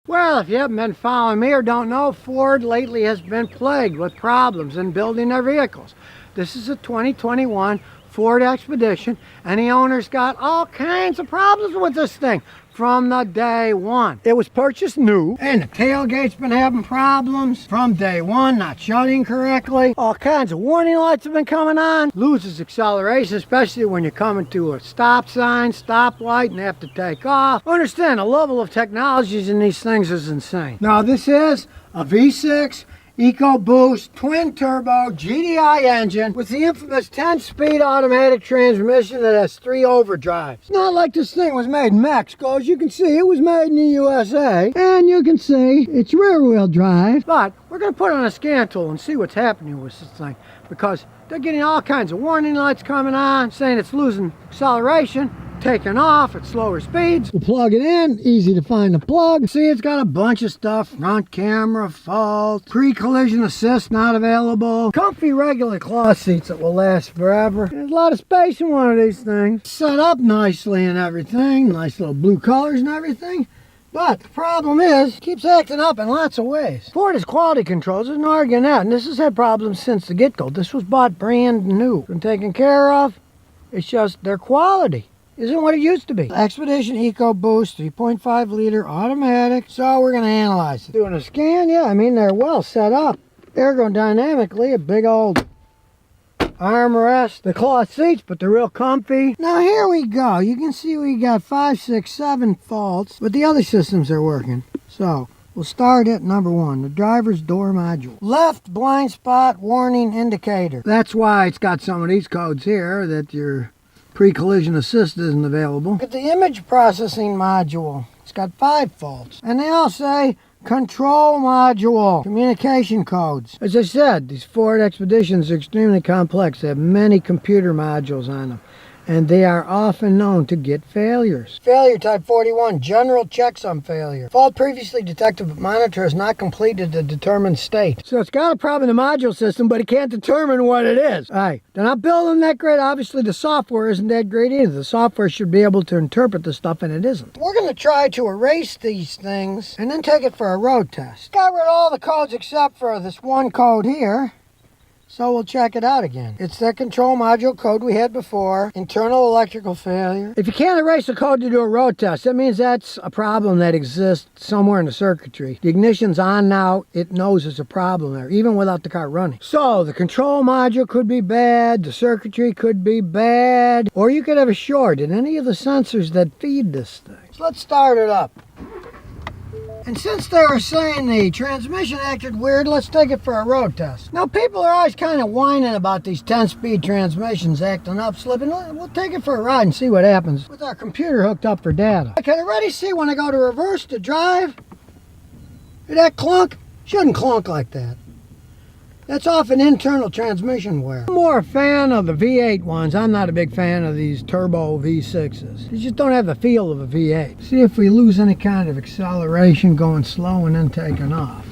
Well, if you haven't been following me or don't know, Ford lately has been plagued with problems in building their vehicles. This is a 2021 Ford Expedition, and the owner's got all kinds of problems with this thing from the day one. It was purchased new, and the tailgate's been having problems from day one, not shutting correctly. All kinds of warning lights have been coming on. Loses acceleration, especially when you're coming to a stop sign, stoplight, and have to take off. Understand, the level of technologies in these things is insane. Now, this is a V6 EcoBoost twin-turbo GDI engine with the infamous 10-speed automatic transmission that has 3 overdrives. It's not like this thing was made in Mexico. As you can see, it was made in the USA, and you can see it's rear-wheel drive. But we're going to put it on a scan tool and see what's happening with this thing, because they're getting all kinds of warning lights coming on, saying it's losing acceleration, taking off at slower speeds. We'll plug it in, easy to find the plug. See, it's got a bunch of stuff. Front camera fault, pre-collision assist not available, comfy regular cloth seats that will last forever. There's a lot of space in one of these things. Set up nicely and everything, nice little blue colors and everything. But the problem is, it keeps acting up in lots of ways. Ford has quality controls, there's no arguing that, and this has had problems since the get-go. This was bought brand new. Been taken care of. It's just their quality isn't what it used to be. Expedition EcoBoost 3.5 liter automatic. So we're going to analyze it. Doing a scan, yeah, I mean, they're well set up. Ergodynamically, a big old armrest. The cloth seats, but they're real comfy. Now here we go. You can see we got 5, 6, 7 faults, but the other systems are working. So we'll start at number 1, the driver's door module. Left blind spot warning indicator. That's why it's got some of these codes here that your pre-collision assist isn't available. Look at the image processing module. It's got 5 faults. And they all say control module, communication codes. As I said, these Ford Expeditions are extremely complex. They have many computer modules on them, and they are often known to get failures. Failure type 41, general checksum failure. Fault previously detected, but monitor has not completed the determined state. So it's got a problem in the module system, but it can't determine what it is. All right, they're not building that great. Obviously, the software isn't that great either. The software should be able to interpret the stuff, and it isn't. We're going to try to erase these things and then take it for a road test. Got rid of all the codes except for this one code here. So we'll check it out again. It's that control module code we had before. Internal electrical failure. If you can't erase the code to do a road test, that means that's a problem that exists somewhere in the circuitry. The ignition's on now. It knows there's a problem there, even without the car running. So the control module could be bad. The circuitry could be bad. Or you could have a short in any of the sensors that feed this thing. So let's start it up. And since they were saying the transmission acted weird, let's take it for a road test. Now, people are always kind of whining about these 10-speed transmissions acting up, slipping. We'll take it for a ride and see what happens with our computer hooked up for data. I can already see when I go to reverse to drive, that clunk shouldn't clunk like that. That's off an internal transmission wear. I'm more a fan of the V8 ones. I'm not a big fan of these turbo V6s. They just don't have the feel of a V8. See if we lose any kind of acceleration going slow and then taking off.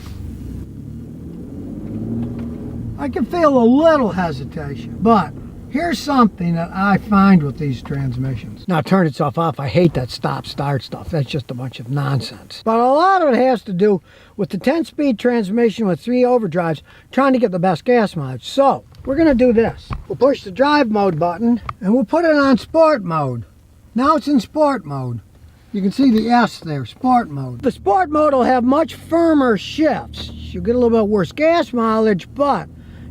I can feel a little hesitation, but here's something that I find with these transmissions. Now, turn itself off. I hate that stop-start stuff. That's just a bunch of nonsense. But a lot of it has to do with the 10-speed transmission with 3 overdrives, trying to get the best gas mileage. So, we're going to do this. We'll push the drive mode button, and we'll put it on sport mode. Now it's in sport mode. You can see the S there, sport mode. The sport mode will have much firmer shifts. You'll get a little bit worse gas mileage, but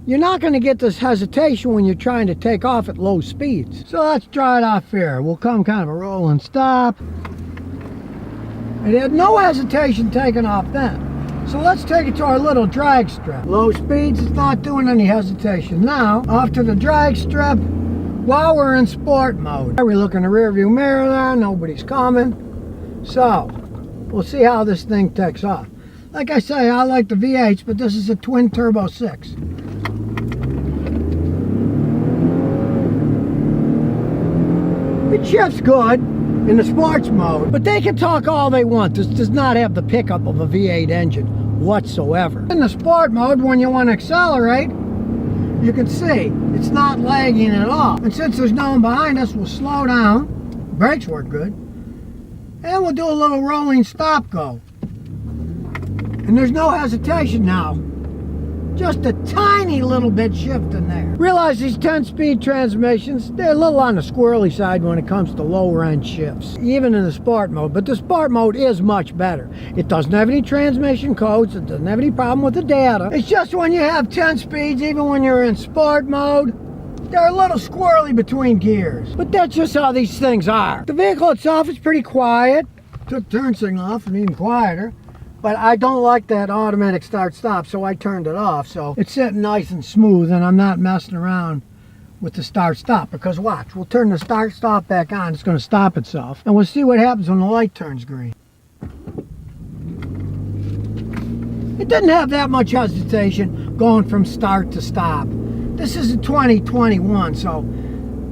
you're not going to get this hesitation when you're trying to take off at low speeds. So let's try it off here. We'll come kind of a roll and stop. It had no hesitation taking off then. So let's take it to our little drag strip. Low speeds, it's not doing any hesitation. Now, off to the drag strip while we're in sport mode. We look in the rear view mirror there, nobody's coming. So, we'll see how this thing takes off. Like I say, I like the V8s, but this is a twin turbo 6. It shifts good in the sports mode, but they can talk all they want. This does not have the pickup of a V8 engine whatsoever. In the sport mode, when you want to accelerate, you can see it's not lagging at all. And since there's no one behind us, we'll slow down. Brakes work good. And we'll do a little rolling stop go. And there's no hesitation now. Just a tiny little bit shift in there. Realize these 10-speed transmissions, they're a little on the squirrely side when it comes to lower end shifts, even in the sport mode, but the sport mode is much better. It doesn't have any transmission codes, it doesn't have any problem with the data. It's just when you have 10 speeds, even when you're in sport mode, they're a little squirrely between gears. But that's just how these things are. The vehicle itself is pretty quiet. Took turn signal off and even quieter. But I don't like that automatic start-stop, so I turned it off. So it's sitting nice and smooth, and I'm not messing around with the start-stop. Because watch, we'll turn the start-stop back on. It's going to stop itself. And we'll see what happens when the light turns green. It didn't have that much hesitation going from start to stop. This is a 2021, so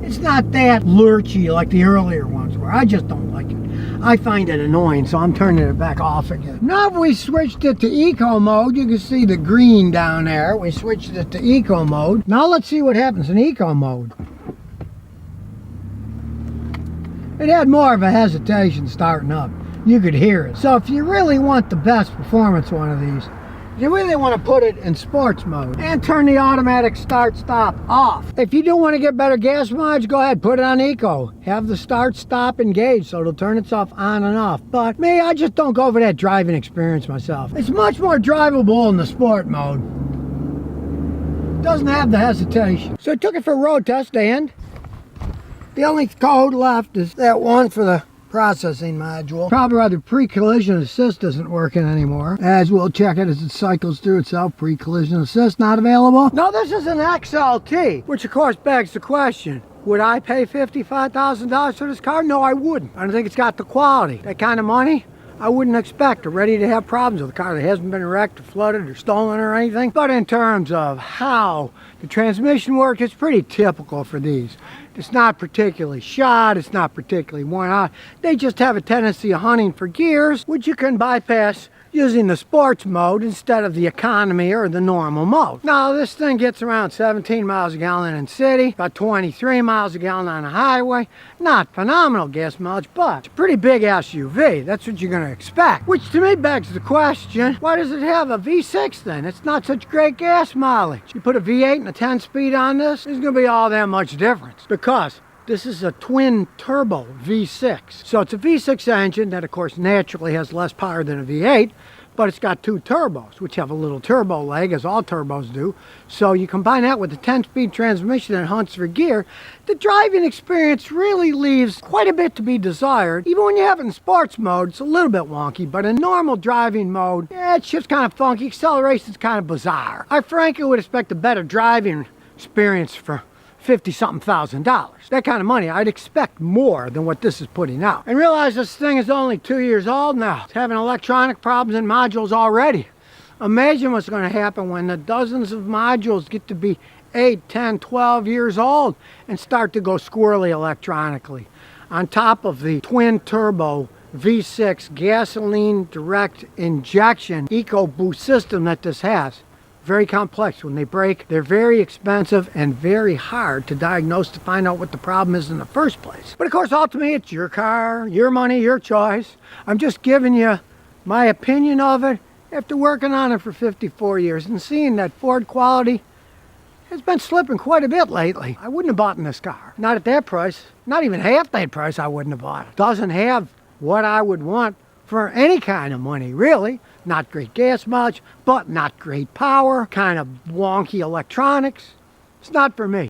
it's not that lurchy like the earlier ones were. I just don't like it. I find it annoying, so I'm turning it back off again. Now if we switched it to eco mode, you can see the green down there. We switched it to eco mode. Now let's see what happens in eco mode. It had more of a hesitation starting up. You could hear it. So if you really want the best performance one of these, you really want to put it in sports mode and turn the automatic start-stop off. If you do want to get better gas mileage, go ahead, put it on eco. Have the start-stop engaged so it'll turn itself on and off. But me, I just don't go for that driving experience myself. It's much more drivable in the sport mode. Doesn't have the hesitation. So I took it for a road test, and the only code left is that one for the processing module. Probably why the pre-collision assist isn't working anymore. As we'll check it as it cycles through itself. Pre-collision assist not available. No, this is an XLT, which of course begs the question, would I pay $55,000 for this car? No, I wouldn't. I don't think it's got the quality. That kind of money, I wouldn't expect or ready to have problems with a car that hasn't been wrecked or flooded or stolen or anything. But in terms of how the transmission works, it's pretty typical for these. It's not particularly shot, it's not particularly worn out. They just have a tendency of hunting for gears, which you can bypass using the sports mode instead of the economy or the normal mode. Now this thing gets around 17 miles a gallon in city, about 23 miles a gallon on a highway. Not phenomenal gas mileage, but it's a pretty big SUV. That's what you're going to expect. Which to me begs the question, why does it have a V6 then? It's not such great gas mileage. You put a V8 and a 10-speed on this, there's going to be all that much difference. Because this is a twin turbo V6. So it's a V6 engine that of course naturally has less power than a V8, but it's got two turbos, which have a little turbo leg, as all turbos do. So you combine that with a 10-speed transmission that hunts for gear, the driving experience really leaves quite a bit to be desired. Even when you have it in sports mode, it's a little bit wonky, but in normal driving mode, yeah, it's just kind of funky. Acceleration's kind of bizarre. I frankly would expect a better driving experience for $50-something thousand. That kind of money, I'd expect more than what this is putting out. And realize this thing is only 2 years old now. It's having electronic problems in modules already. Imagine what's going to happen when the dozens of modules get to be 8, 10, 12 years old and start to go squirrely electronically. On top of the twin turbo V6 gasoline direct injection EcoBoost system that this has. Very complex. When they break, they're very expensive and very hard to diagnose to find out what the problem is in the first place. But of course, ultimately, it's your car, your money, your choice. I'm just giving you my opinion of it after working on it for 54 years and seeing that Ford quality has been slipping quite a bit lately. I wouldn't have bought in this car. Not at that price. Not even half that price I wouldn't have bought it. Doesn't have what I would want for any kind of money, really. Not great gas mileage, but not great power, kind of wonky electronics. It's not for me.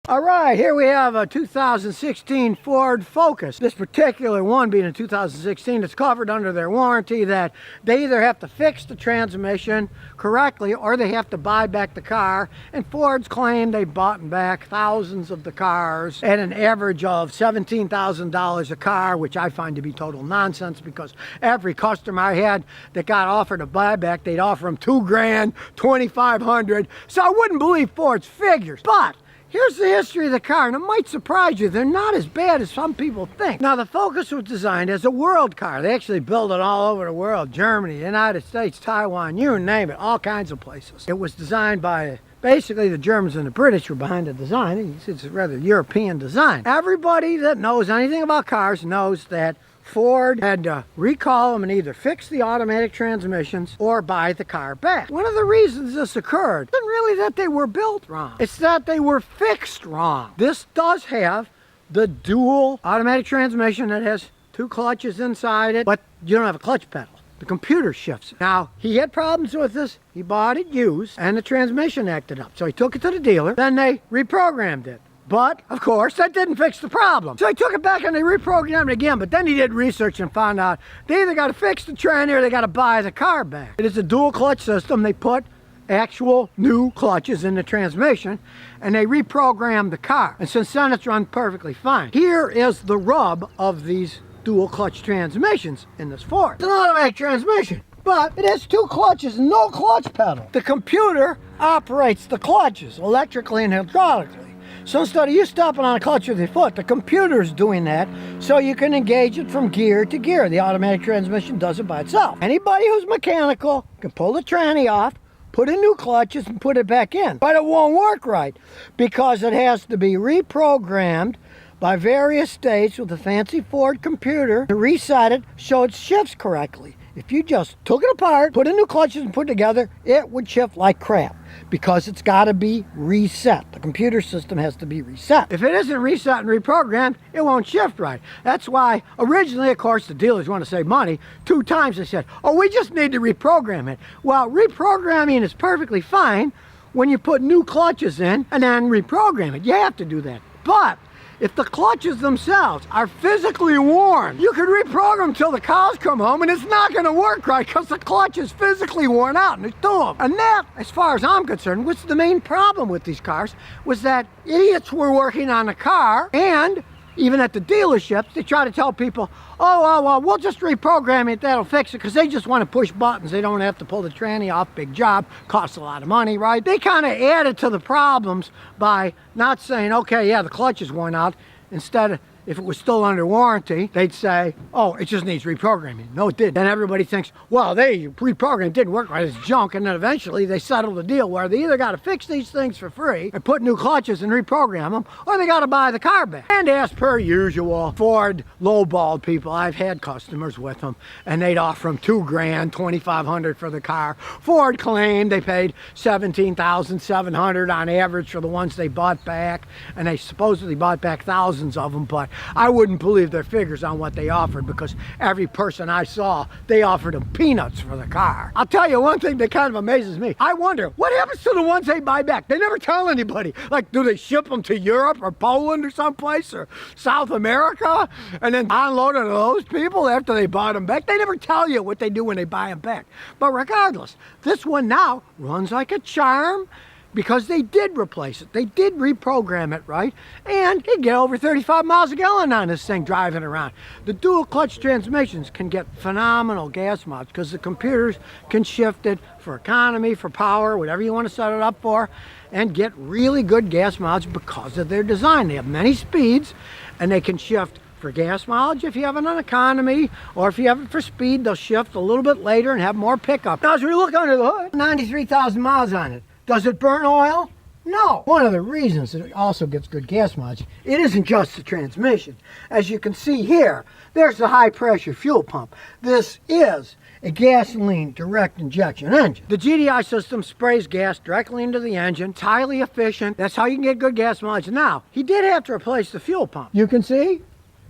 All right, here we have a 2016 Ford Focus. This particular one being a 2016, it's covered under their warranty that they either have to fix the transmission correctly or they have to buy back the car. And Ford's claim they bought back thousands of the cars at an average of $17,000 a car, which I find to be total nonsense because every customer I had that got offered a buyback, they'd offer them $2 grand, $2,500. So I wouldn't believe Ford's figures. But here's the history of the car, and it might surprise you. They're not as bad as some people think. Now, the Focus was designed as a world car. They actually build it all over the world. Germany, United States, Taiwan, you name it, all kinds of places. It was designed by basically the Germans and the British were behind the design. It's a rather European design. Everybody that knows anything about cars knows that Ford had to recall them and either fix the automatic transmissions or buy the car back. One of the reasons this occurred isn't really that they were built wrong. It's that they were fixed wrong. This does have the dual automatic transmission that has 2 clutches inside it, but you don't have a clutch pedal. The computer shifts it. Now, he had problems with this. He bought it used, and the transmission acted up. So he took it to the dealer. Then they reprogrammed it. But, of course, that didn't fix the problem. So he took it back and they reprogrammed it again. But then he did research and found out they either got to fix the tranny or they got to buy the car back. It is a dual clutch system. They put actual new clutches in the transmission and they reprogrammed the car. And since then, it's run perfectly fine. Here is the rub of these dual clutch transmissions in this Ford. It's an automatic transmission, but it has 2 clutches and no clutch pedal. The computer operates the clutches electrically and hydraulically. So instead of you stopping on a clutch with your foot, the computer's doing that so you can engage it from gear to gear. The automatic transmission does it by itself. Anybody who's mechanical can pull the tranny off, put in new clutches and put it back in. But it won't work right because it has to be reprogrammed by various states with a fancy Ford computer to reset it so it shifts correctly. If you just took it apart, put in new clutches and put it together, it would shift like crap because it's got to be reset. The computer system has to be reset. If it isn't reset and reprogrammed, it won't shift right. That's why originally, of course, the dealers want to save money. 2 times they said, oh, we just need to reprogram it. Well, reprogramming is perfectly fine when you put new clutches in and then reprogram it. You have to do that. But if the clutches themselves are physically worn, you can reprogram until the cows come home and it's not going to work right because the clutch is physically worn out and there's 2 of them. And that, as far as I'm concerned, was the main problem with these cars, was that idiots were working on the car, and even at the dealerships, they try to tell people, oh, well, we'll just reprogram it, that'll fix it, because they just want to push buttons. They don't have to pull the tranny off, big job, costs a lot of money, right? They kind of added to the problems by not saying, okay, yeah, the clutch is worn out. Instead of, if it was still under warranty, they'd say, oh, it just needs reprogramming. No, it didn't. And everybody thinks, well, they reprogrammed, it didn't work right, it's junk. And then eventually they settled the deal where they either got to fix these things for free and put new clutches and reprogram them, or they got to buy the car back. And as per usual, Ford lowballed people. I've had customers with them, and they'd offer them $2 grand, $2,500 for the car. Ford claimed they paid $17,700 on average for the ones they bought back, and they supposedly bought back thousands of them, but I wouldn't believe their figures on what they offered because every person I saw, they offered them peanuts for the car. I'll tell you one thing that kind of amazes me. I wonder, what happens to the ones they buy back? They never tell anybody. Like, do they ship them to Europe or Poland or someplace or South America and then unload it to those people after they bought them back? They never tell you what they do when they buy them back. But regardless, this one now runs like a charm, because they did replace it. They did reprogram it right, and you get over 35 miles a gallon on this thing driving around. The dual clutch transmissions can get phenomenal gas mileage because the computers can shift it for economy, for power, whatever you want to set it up for, and get really good gas mileage because of their design. They have many speeds, and they can shift for gas mileage if you have it on economy, or if you have it for speed, they'll shift a little bit later and have more pickup. Now, as we look under the hood, 93,000 miles on it. Does it burn oil? No. One of the reasons that it also gets good gas mileage, it isn't just the transmission. As you can see here, there's the high pressure fuel pump. This is a gasoline direct injection engine. The GDI system sprays gas directly into the engine. It's highly efficient. That's how you can get good gas mileage. Now, he did have to replace the fuel pump. You can see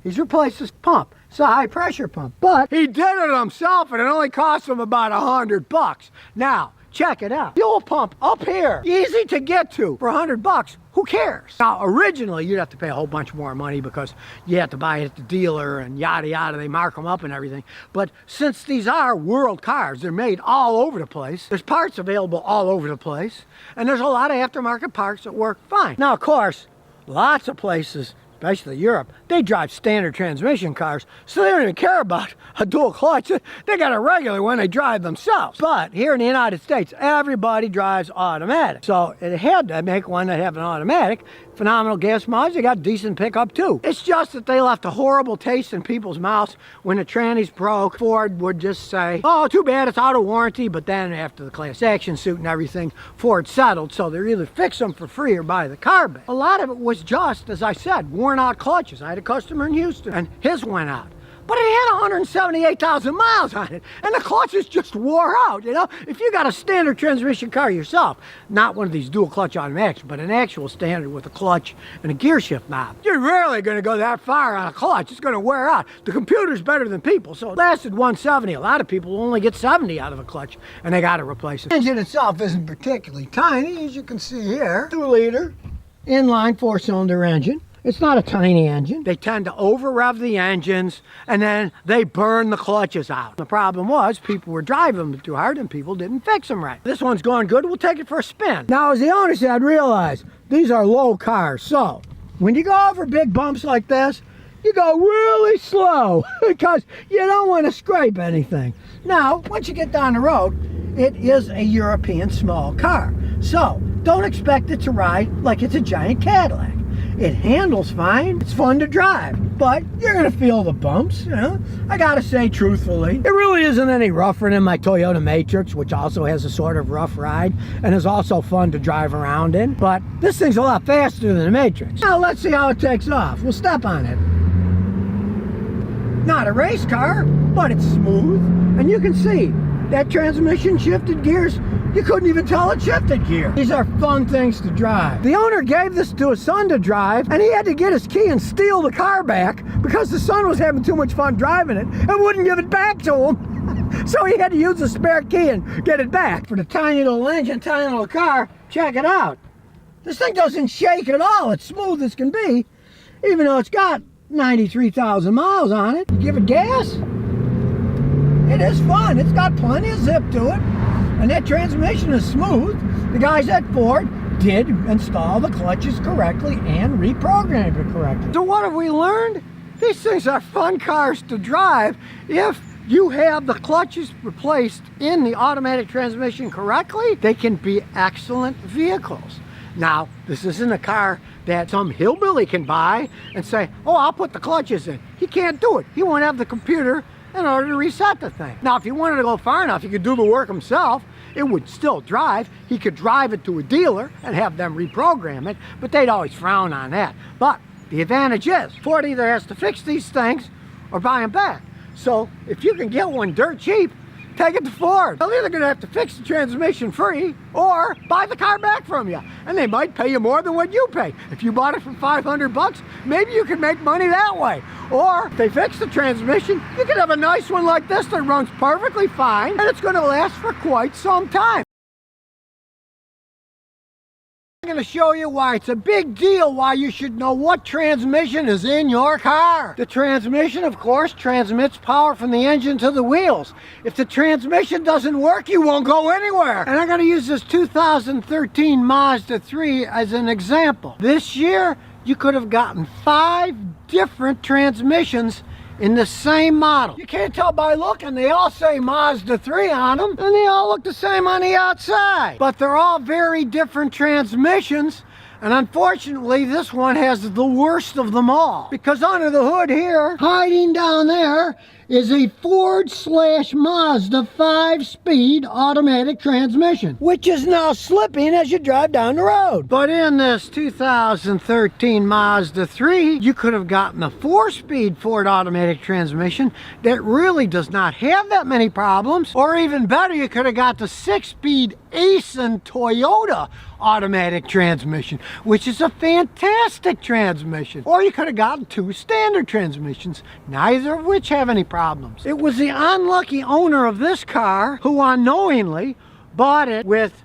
he's replaced this pump. It's a high pressure pump, but he did it himself and it only cost him about $100. Now, check it out. Fuel pump up here, easy to get to for $100. Who cares? Now, originally, you'd have to pay a whole bunch more money because you have to buy it at the dealer and yada yada. They mark them up and everything. But since these are world cars, they're made all over the place. There's parts available all over the place. And there's a lot of aftermarket parts that work fine. Now, of course, lots of places, especially Europe, they drive standard transmission cars, so they don't even care about a dual clutch. They got a regular one they drive themselves. But here in the United States, everybody drives automatic. So it had to make one that have an automatic. Phenomenal gas mileage, they got decent pickup too. It's just that they left a horrible taste in people's mouths when the trannies broke. Ford would just say, oh, too bad, it's out of warranty. But then after the class action suit and everything, Ford settled, so they either fix them for free or buy the car back. A lot of it was just, as I said, worn out clutches. I had a customer in Houston and his went out. but it had 178,000 miles on it, and the clutches just wore out, you know? If you got a standard transmission car yourself, not one of these dual clutch automatics, but an actual standard with a clutch and a gear shift knob, you're rarely gonna go that far on a clutch. It's gonna wear out. The computer's better than people, so it lasted 170. A lot of people only get 70 out of a clutch, and they gotta replace it. The engine itself isn't particularly tiny, as you can see here. 2-liter inline 4-cylinder engine. It's not a tiny engine. They tend to over-rev the engines, and then they burn the clutches out. The problem was people were driving them too hard and people didn't fix them right. This one's going good. We'll take it for a spin. Now, as the owner said, realize these are low cars. So when you go over big bumps like this, you go really slow because you don't want to scrape anything. Now, once you get down the road, it is a European small car. So don't expect it to ride like it's a giant Cadillac. It handles fine, it's fun to drive, but you're gonna feel the bumps, you know? I gotta say truthfully, it really isn't any rougher than my Toyota Matrix, which also has a sort of rough ride and is also fun to drive around in, but this thing's a lot faster than the Matrix. Now let's see how it takes off. We'll step on it. Not a race car, but it's smooth, and you can see that transmission shifted gears. You couldn't even tell it shifted gear. These are fun things to drive. The owner gave this to his son to drive, and he had to get his key and steal the car back because the son was having too much fun driving it and wouldn't give it back to him. So he had to use a spare key and get it back. For the tiny little engine, tiny little car, check it out. This thing doesn't shake at all. It's smooth as can be, even though it's got 93,000 miles on it. Give it gas. It is fun. It's got plenty of zip to it. And that transmission is smooth. The guys at Ford did install the clutches correctly and reprogrammed it correctly. So what have we learned? These things are fun cars to drive if you have the clutches replaced in the automatic transmission correctly. They can be excellent vehicles. Now, this isn't a car that some hillbilly can buy and say, oh, I'll put the clutches in. He can't do it. He won't have the computer in order to reset the thing. Now, if he wanted to go far enough, he could do the work himself. It would still drive. He could drive it to a dealer and have them reprogram it, but they'd always frown on that. But the advantage is Ford either has to fix these things or buy them back. So if you can get one dirt cheap, take it to Ford. They're either gonna have to fix the transmission free or buy the car back from you. And they might pay you more than what you pay. If you bought it for 500 bucks, maybe you can make money that way. Or if they fix the transmission, you can have a nice one like this that runs perfectly fine and it's gonna last for quite some time. I'm going to show you why it's a big deal, why you should know what transmission is in your car. The transmission, of course, transmits power from the engine to the wheels. If the transmission doesn't work, you won't go anywhere. And I'm going to use this 2013 Mazda 3 as an example. This year, you could have gotten 5 different transmissions in the same model. You can't tell by looking, they all say Mazda 3 on them, and they all look the same on the outside. But they're all very different transmissions, and unfortunately this one has the worst of them all. Because under the hood here, hiding down there, is a Ford/Mazda 5-speed automatic transmission, which is now slipping as you drive down the road. But in this 2013 Mazda 3, you could have gotten a 4-speed Ford automatic transmission that really does not have that many problems. Or even better, you could have got the 6-speed Aisin Toyota automatic transmission, which is a fantastic transmission. Or you could have gotten 2 standard transmissions, neither of which have any problems. It was the unlucky owner of this car who unknowingly bought it with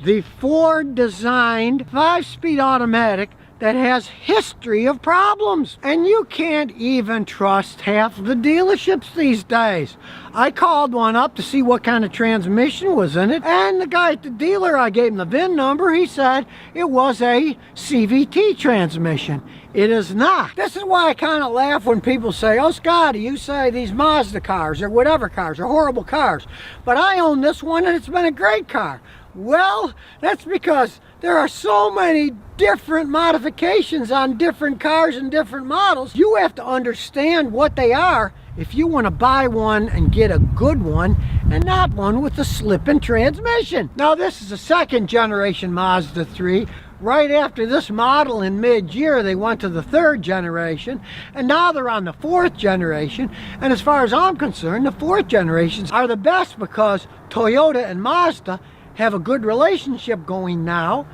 the Ford designed 5-speed automatic that has history of problems. And you can't even trust half of the dealerships these days. I called one up to see what kind of transmission was in it, and the guy at the dealer, I gave him the VIN number, he said it was a CVT transmission. It is not. This is why I kind of laugh when people say, oh Scotty, you say these Mazda cars or whatever cars are horrible cars, but I own this one and it's been a great car. Well, that's because there are so many different modifications on different cars and different models. You have to understand what they are if you want to buy one and get a good one and not one with a slipping transmission. Now this is a 2nd generation Mazda 3 right after this model in mid-year, they went to the 3rd generation, and now they're on the 4th generation. And as far as I'm concerned, the 4th generations are the best because Toyota and Mazda have a good relationship going now,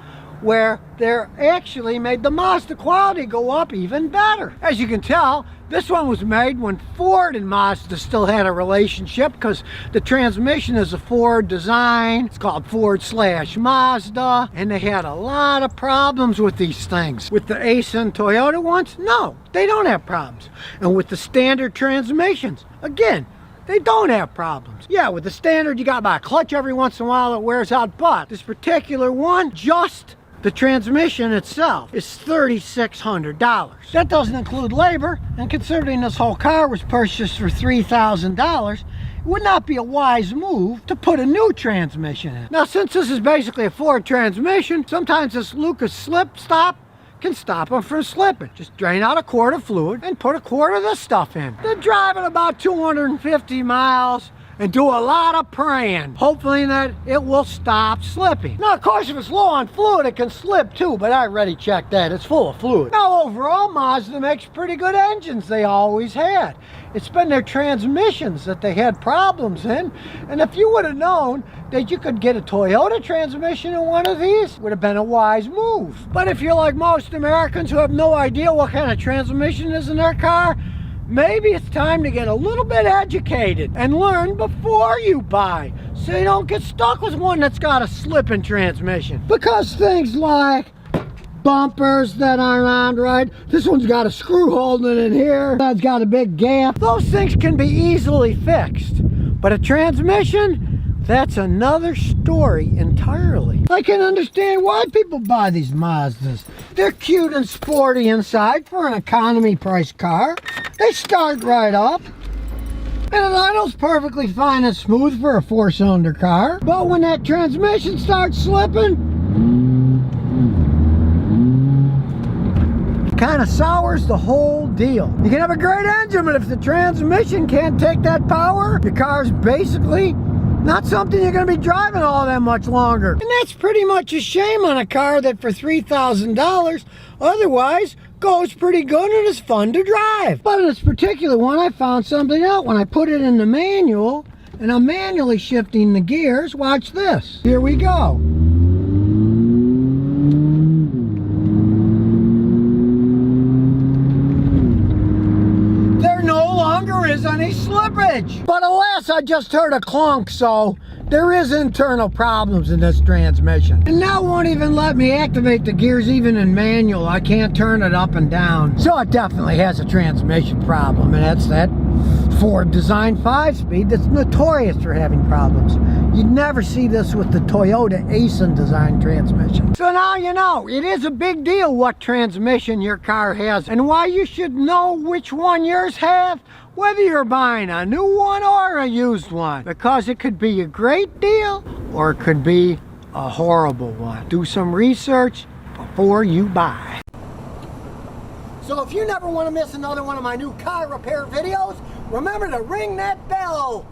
where they're actually made the Mazda quality go up even better. As you can tell, this one was made when Ford and Mazda still had a relationship, because the transmission is a Ford design. It's called Ford/Mazda, and they had a lot of problems with these things. With the Ace and Toyota ones, no, they don't have problems. And with the standard transmissions, again, they don't have problems. Yeah, with the standard, you gotta buy a clutch every once in a while that wears out, but this particular one, just the transmission itself is $3,600. That doesn't include labor, and considering this whole car was purchased for $3,000, it would not be a wise move to put a new transmission in. Now, since this is basically a Ford transmission, sometimes this Lucas slip stop can stop them from slipping. Just drain out a quart of fluid and put a quart of this stuff in. Then drive it about 250 miles and do a lot of praying, hopefully that it will stop slipping. Now, of course, if it's low on fluid, it can slip too, but I already checked that. It's full of fluid. Now, overall, Mazda makes pretty good engines. They always had. It's been their transmissions that they had problems in, and if you would have known that you could get a Toyota transmission in one of these, it would have been a wise move. But if you're like most Americans who have no idea what kind of transmission is in their car, maybe it's time to get a little bit educated and learn before you buy, so you don't get stuck with one that's got a slipping transmission. Because things like bumpers that aren't on right, this one's got a screw holding it in here, that's got a big gap, those things can be easily fixed. But a transmission, that's another story entirely. I can understand why people buy these Mazdas. They're cute and sporty inside for an economy price car. They start right up, and it idles perfectly fine and smooth for a 4-cylinder car. But when that transmission starts slipping, it kind of sours the whole deal. You can have a great engine, but if the transmission can't take that power, your car's basically not something you're going to be driving all that much longer. And that's pretty much a shame on a car that for $3,000 otherwise goes pretty good and is fun to drive. But in this particular one, I found something out. When I put it in the manual and I'm manually shifting the gears, watch this. Here we go. There no longer is any slippage. But alas, I just heard a clunk, so there is internal problems in this transmission. And now it won't even let me activate the gears even in manual. I can't turn it up and down. So it definitely has a transmission problem, and that's that Ford design 5-speed that's notorious for having problems. You'd never see this with the Toyota Ace design transmission. So now you know, it is a big deal what transmission your car has and why you should know which one yours have, whether you're buying a new one or a used one, because it could be a great deal or it could be a horrible one. Do some research before you buy. So if you never want to miss another one of my new car repair videos, remember to ring that bell.